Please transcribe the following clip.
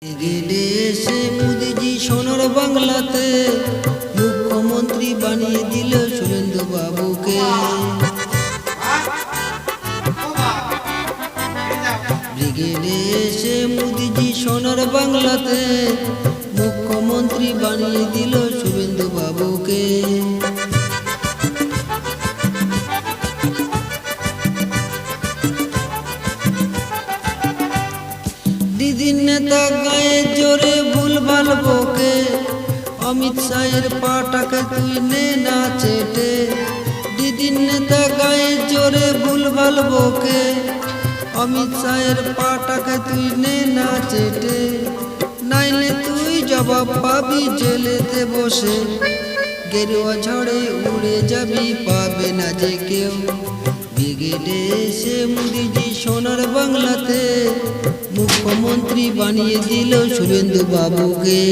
ব্রিগেডে এসে মোদিজি সোনার বাংলাতে মুখ্যমন্ত্রী বানিয়ে দিল শুভেন্দু বাবুকে। ব্রিগেডে এসে মোদিজি সোনার বাংলাতে মুখ্যমন্ত্রী বানিয়ে দিল শুভেন্দু বাবুকে। দিদির নেতা গায়ে জোরে ভুলভাল বকে, অমিত শাহের পাটাকে তুই নে না চেটে। দিদির নেতা গায়ে জোরে ভুলভাল বকে, অমিত শাহের পাটাকে তুই নে না চেটে। নাইলে তুই জবাব পাবি জেলেতে বসে, গেরুয়া ঝড়ে উড়ে যাবি পাবে না যে কেউ। ব্রিগেডে এসে মোদিজি সোনার বাংলাতে মুখ্যমন্ত্রী বানিয়ে দিল শুভেন্দু বাবুকে।